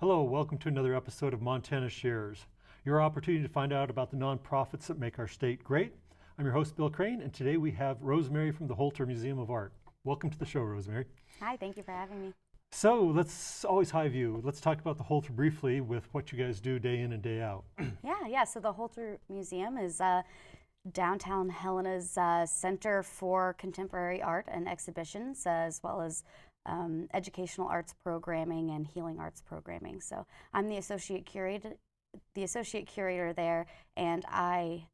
Hello, welcome to another episode of Montana Shares, your opportunity to find out about the nonprofits that make our state great. I'm your host, Bill Crane, and today we have Rosemary from the Holter Museum of Art. Welcome to the show, Rosemary. Hi, thank you for having me. So let's always high view. Let's talk about the Holter briefly with what you guys do day in and day out. Yeah. So the Holter Museum is downtown Helena's Center for Contemporary Art and Exhibitions, as well as educational arts programming and healing arts programming. So I'm the associate curator there, and I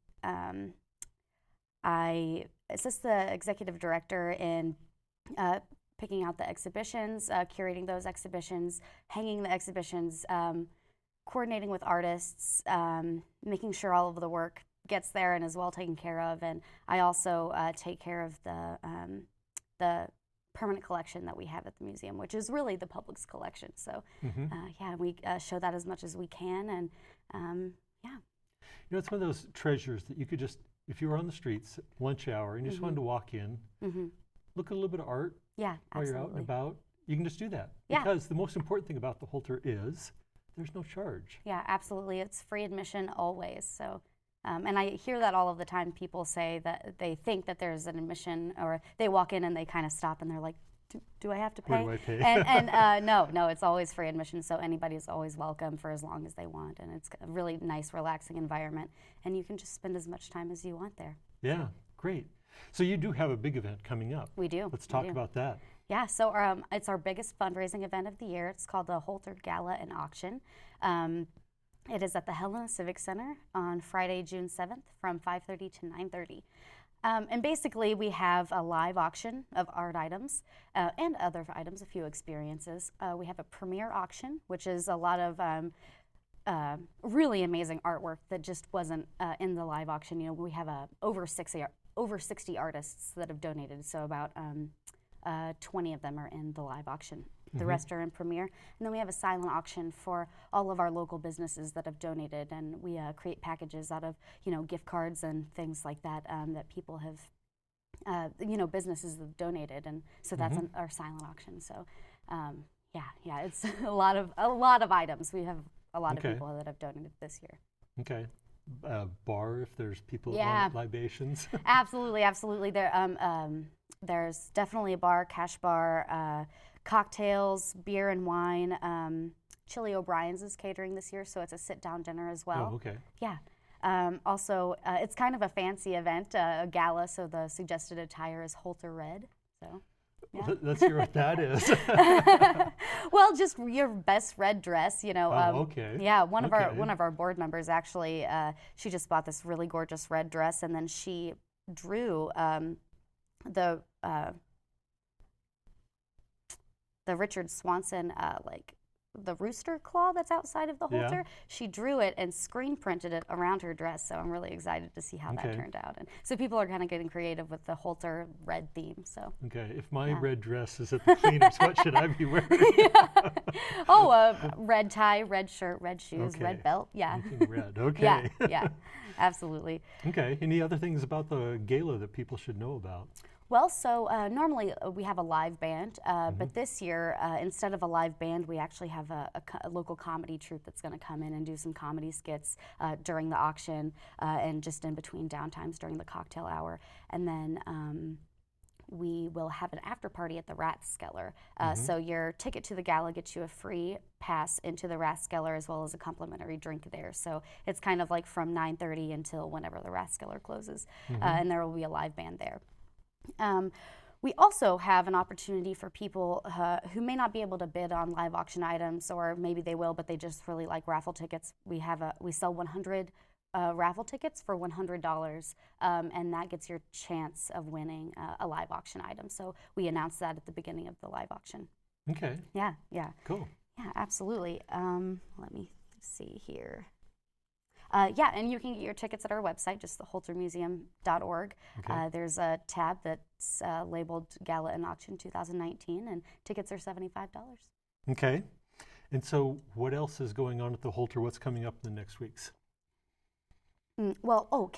assist the executive director in picking out the exhibitions, curating those exhibitions, hanging the exhibitions, coordinating with artists, making sure all of the work gets there and is well taken care of. And I also take care of the permanent collection that we have at the museum, which is really the public's collection. So we show that as much as we can. And You know, it's one of those treasures that you could just, if you were on the streets, lunch hour, and you just wanted to walk in, look at a little bit of art, yeah, while absolutely. you're out and about, you can just do that. Yeah. Because the most important thing about the Holter is there's no charge. Yeah, absolutely. It's free admission always. So, and I hear that all of the time. People say that they think that there's an admission, or they walk in and they kind of stop and they're like, do I have to pay? Where do I pay? And no, it's always free admission. So anybody's always welcome for as long as they want. And it's a really nice, relaxing environment. And you can just spend as much time as you want there. Yeah, great. So you do have a big event coming up. We do. Let's talk about that. Yeah, so it's our biggest fundraising event of the year. It's called the Holter Gala and Auction. It is at the Helena Civic Center on Friday, June 7th from 5:30 to 9:30. And basically, we have a live auction of art items and other items, a few experiences. We have a premiere auction, which is a lot of really amazing artwork that just wasn't in the live auction. You know, we have over 60 artists that have donated, so about 20 of them are in the live auction. The rest are in premiere. And then we have a silent auction for all of our local businesses that have donated, and we create packages out of, gift cards and things like that that people have, businesses have donated, and so that's our silent auction. So, it's a lot of items. We have a lot of people that have donated this year. Okay. Bar if there's people that want libations. Absolutely. There's definitely a bar, cash bar, cocktails, beer and wine. Chili O'Brien's is catering this year, so it's a sit-down dinner as well. Oh, okay. Yeah. Also, it's kind of a fancy event, a gala, so the suggested attire is Holter Red. So. Yeah. Let's hear what that is. Well, just your best red dress, okay. Yeah, one of our board members actually, she just bought this really gorgeous red dress, and then she drew the Richard Swanson the rooster claw that's outside of the Holter. She drew it and screen printed it around her dress, so I'm really excited to see how that turned out. And so people are kind of getting creative with the Holter red theme. So if my red dress is at the cleaners, what should I be wearing? Red tie, red shirt, red shoes, red belt. Yeah. Red. Okay. Yeah, absolutely. Okay. Any other things about the gala that people should know about? Well, so normally we have a live band, but this year, instead of a live band, we actually have a local comedy troupe that's going to come in and do some comedy skits during the auction and just in between downtimes during the cocktail hour. And then we will have an after party at the Rathskeller. So your ticket to the gala gets you a free pass into the Rathskeller as well as a complimentary drink there. So it's kind of like from 9:30 until whenever the Rathskeller closes, and there will be a live band there. We also have an opportunity for people who may not be able to bid on live auction items, or maybe they will, but they just really like raffle tickets. We sell 100 raffle tickets for $100, and that gets your chance of winning a live auction item. So we announced that at the beginning of the live auction. Okay. Yeah. Cool. Yeah, absolutely. Let me see here. And you can get your tickets at our website, just theholtermuseum.org. Okay. There's a tab that's labeled Gala and Auction 2019, and tickets are $75. Okay. And so what else is going on at the Holter? What's coming up in the next weeks? Can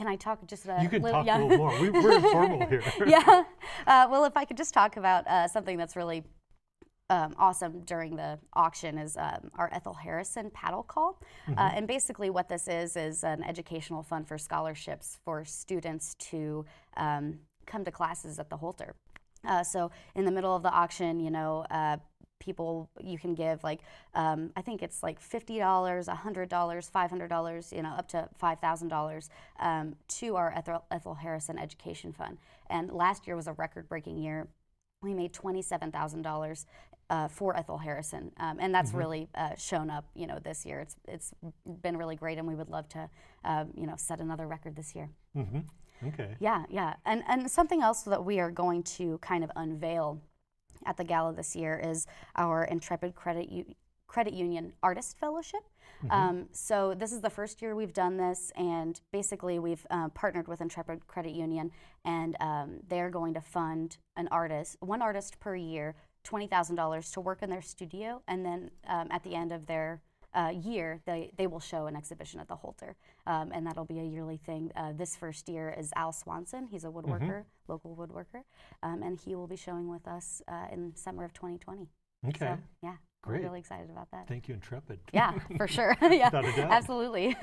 I talk just You can talk a little more. We're informal here. Yeah. Well, if I could just talk about something that's really awesome during the auction is our Ethel Harrison paddle call. And basically what this is an educational fund for scholarships for students to come to classes at the Holter. So in the middle of the auction, you know, people, you can give like, I think it's like $50, $100, $500, you know, up to $5,000 to our Ethel Harrison Education Fund. And last year was a record-breaking year. We made $27,000 for Ethel Harrison, and that's really shown up, you know, this year. It's been really great, and we would love to, you know, set another record this year. Okay. Yeah. And something else that we are going to kind of unveil at the gala this year is our Intrepid Credit Union Artist Fellowship. So this is the first year we've done this, and basically we've partnered with Intrepid Credit Union, and they're going to fund one artist per year, $20,000 to work in their studio, and then at the end of their year, they will show an exhibition at the Holter, and that'll be a yearly thing. This first year is Al Swanson. He's a woodworker, local woodworker, and he will be showing with us in summer of 2020. Okay. So, yeah, Great. we're really excited about that. Thank you, Intrepid. Yeah, for sure. Yeah, Without a doubt. absolutely.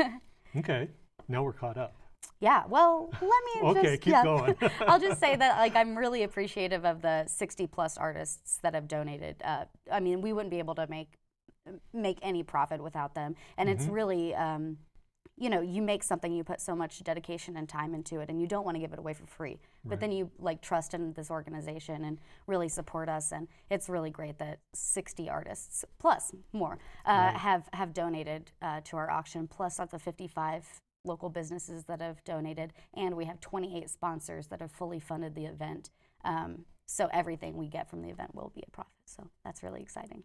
Okay. Now we're caught up. Yeah, well, let me Okay, just, keep going. I'll just say that, like, I'm really appreciative of the 60 plus artists that have donated. I mean, we wouldn't be able to make any profit without them, and it's really, you know, you make something, you put so much dedication and time into it, and you don't want to give it away for free. But then you like trust in this organization and really support us, and it's really great that 60 artists plus more have donated to our auction, plus up to 55 local businesses that have donated, and we have 28 sponsors that have fully funded the event. So everything we get from the event will be a profit. So that's really exciting.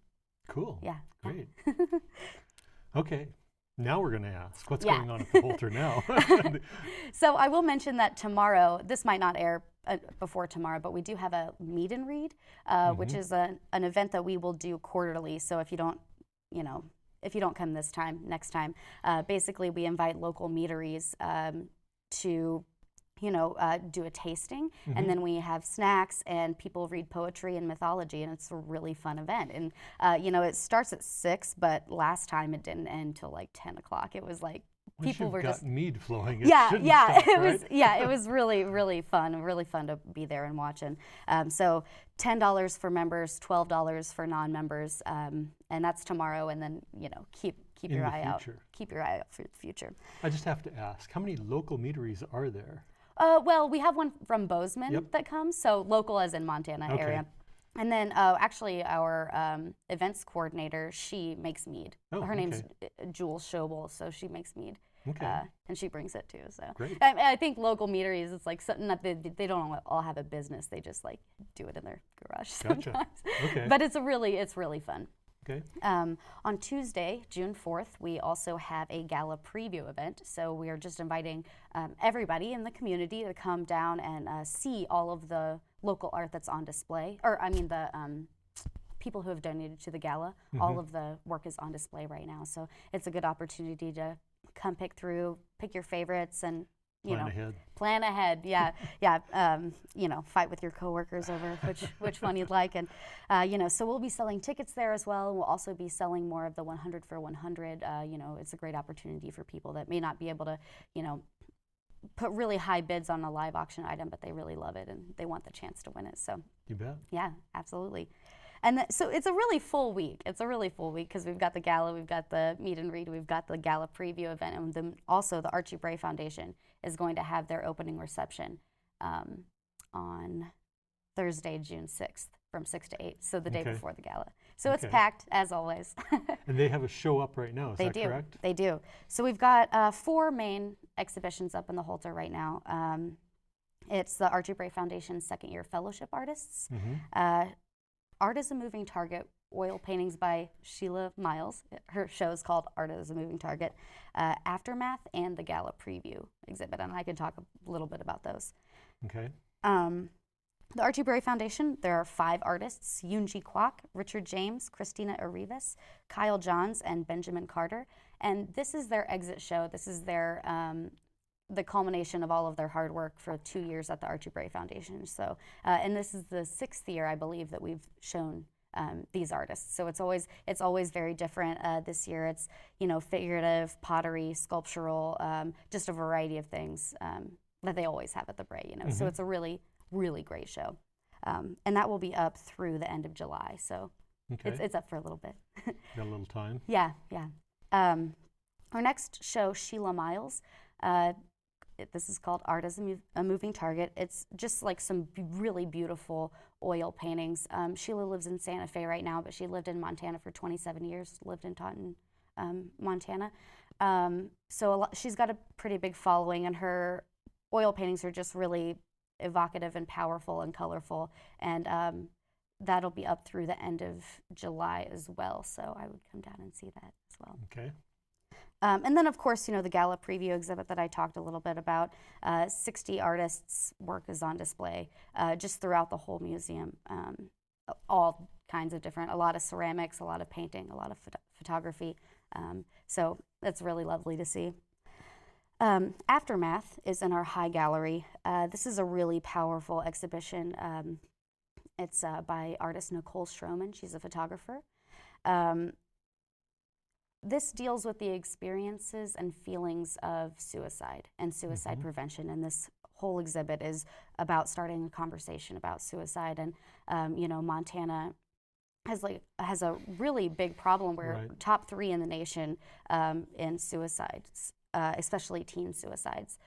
Cool. Yeah. Great. Okay. Now we're going to ask, what's going on at the Holter now? So I will mention that tomorrow, this might not air before tomorrow, but we do have a meet and read, which is an event that we will do quarterly. So if you don't, you know, if you don't come this time, next time, basically we invite local meaderies to, you know, do a tasting, and then we have snacks and people read poetry and mythology, and it's a really fun event. And you know, it starts at 6, but last time it didn't end till like 10 o'clock. It was like people were just mead flowing. Yeah, Stop, it right? was it was really fun to be there and watch. And so $10 for members, $12 for non-members, and that's tomorrow. And then, you know, keep your eye out. Keep your eye out for the future. I just have to ask, how many local meaderies are there? Well, we have one from Bozeman that comes, so local as in Montana area. And then actually our events coordinator, she makes mead. Her name's Jules Schobel, so she makes mead. And she brings it too. So Great. I think local meaderies, it's like something that they don't all have a business. They just like do it in their garage sometimes. But it's really fun. Okay. On Tuesday, June 4th, we also have a gala preview event. So we are just inviting everybody in the community to come down and see all of the local art that's on display. Or I mean the people who have donated to the gala. All of the work is on display right now. So it's a good opportunity to come pick your favorites and plan ahead. Yeah. You know, fight with your coworkers over which one you'd like, and you know, so we'll be selling tickets there as well. We'll also be selling more of the 100 for 100. You know, it's a great opportunity for people that may not be able to, you know, put really high bids on a live auction item, but they really love it and they want the chance to win it. So you bet. Yeah, absolutely. And so it's a really full week. It's a really full week because we've got the gala, we've got the meet and read, we've got the gala preview event, and then also the Archie Bray Foundation is going to have their opening reception on Thursday, June 6th from 6 to 8, so the day before the gala. So it's packed, as always. And they have a show up right now, is that correct? They do. So we've got 4 main exhibitions up in the Holter right now. It's the Archie Bray Foundation's second year fellowship artists. Art is a Moving Target, oil paintings by Sheila Miles. Her show is called Art is a Moving Target. Aftermath and the Gala Preview exhibit, and I can talk a little bit about those. Okay. The Archie Bray Foundation, there are 5 artists: Yoonji Kwok, Richard James, Christina Arribas, Kyle Johns, and Benjamin Carter. And this is their exit show. This is their the culmination of all of their hard work for 2 years at the Archie Bray Foundation. So, and this is the 6th year, I believe, that we've shown these artists. So it's always very different. This year it's figurative, pottery, sculptural, just a variety of things that they always have at the Bray. So it's a really, really great show, and that will be up through the end of July. So it's up for a little bit. Got a little time. Yeah. Our next show, Sheila Miles. This is called Art as a Moving Target. It's just like some really beautiful oil paintings. Sheila lives in Santa Fe right now, but she lived in Montana for 27 years, lived in Taunton, Montana. So she's got a pretty big following, and her oil paintings are just really evocative and powerful and colorful. And that'll be up through the end of July as well. So I would come down and see that as well. Okay. And then, of course, the gala preview exhibit that I talked a little bit about. 60 artists' work is on display just throughout the whole museum. All kinds of different, a lot of ceramics, a lot of painting, a lot of photography. So that's really lovely to see. Aftermath is in our High Gallery. This is a really powerful exhibition. It's by artist Nicole Stroman. She's a photographer. This deals with the experiences and feelings of suicide and suicide prevention, and this whole exhibit is about starting a conversation about suicide. And Montana has a really big problem. We're top 3 in the nation in suicides, especially teen suicides.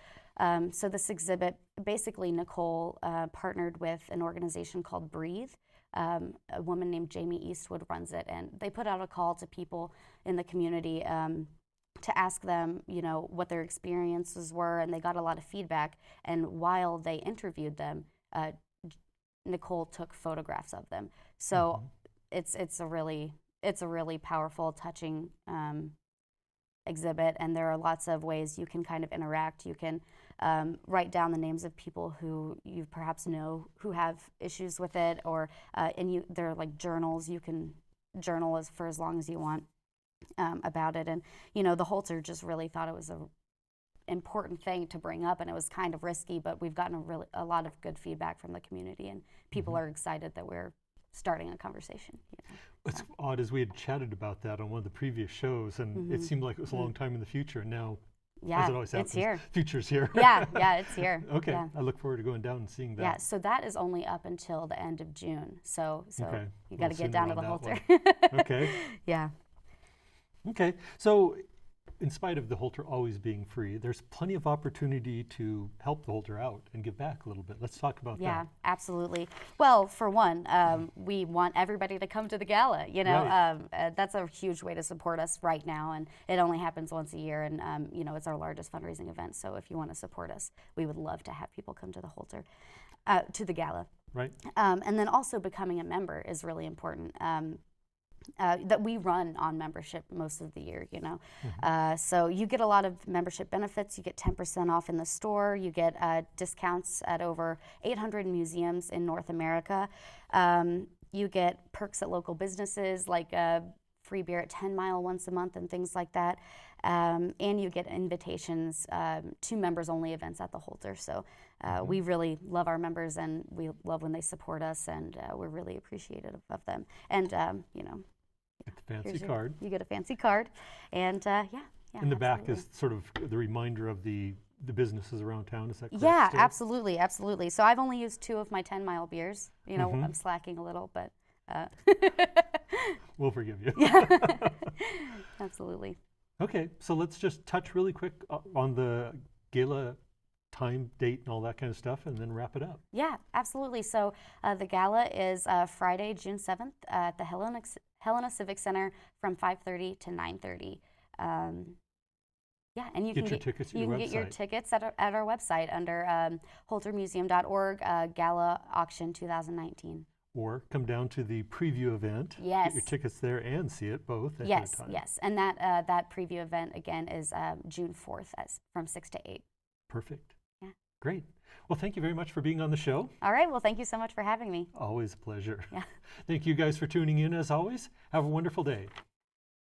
So this exhibit, basically Nicole partnered with an organization called Breathe. A woman named Jamie Eastwood runs it, and they put out a call to people in the community to ask them, what their experiences were, and they got a lot of feedback. And while they interviewed them, Nicole took photographs of them. So it's a really powerful, touching exhibit, and there are lots of ways you can kind of interact. You can write down the names of people who you perhaps know who have issues with it, or there are like journals. You can journal for as long as you want about it. And the Holter just really thought it was a important thing to bring up, and it was kind of risky, but we've gotten a lot of good feedback from the community, and people are excited that we're starting a conversation. It's odd, as we had chatted about that on one of the previous shows, and it seemed like it was a long time in the future, and now, as it always happens, it's here. Future's here. Yeah, it's here. Okay, yeah. I look forward to going down and seeing that. Yeah, so that is only up until the end of June. So you got to get sooner down to on the that Holter. Okay. Yeah. Okay, so in spite of the Holter always being free, there's plenty of opportunity to help the Holter out and give back a little bit. Let's talk about that. Yeah, absolutely. Well, for one, we want everybody to come to the gala. That's a huge way to support us right now, and it only happens once a year, and it's our largest fundraising event. So if you want to support us, we would love to have people come to the Holter, to the gala. Right. And then also becoming a member is really important. That we run on membership most of the year, So you get a lot of membership benefits. You get 10% off in the store. You get discounts at over 800 museums in North America. You get perks at local businesses, like free beer at 10 Mile once a month and things like that. And you get invitations to members-only events at the Holter. So we really love our members, and we love when they support us, and we're really appreciative of them. And Get the fancy card. You get a fancy card, and In the back is sort of the reminder of the businesses around town. Is that correct? Yeah, still? absolutely. So I've only used 2 of my 10 Mile beers. I'm slacking a little, but we'll forgive you. Yeah, absolutely. Okay, so let's just touch really quick on the gala time, date, and all that kind of stuff, and then wrap it up. Yeah, absolutely. So the gala is Friday, June 7th at the Helena Civic Center from 5:30 to 9:30. And you can get your tickets at our website under holtermuseum.org, Gala Auction 2019. Or come down to the preview event. Yes. Get your tickets there and see it both at a time. Yes. And that preview event again is June 4th from 6 to 8. Perfect. Yeah. Great. Well, thank you very much for being on the show. All right. Well, thank you so much for having me. Always a pleasure. Yeah. Thank you guys for tuning in as always. Have a wonderful day.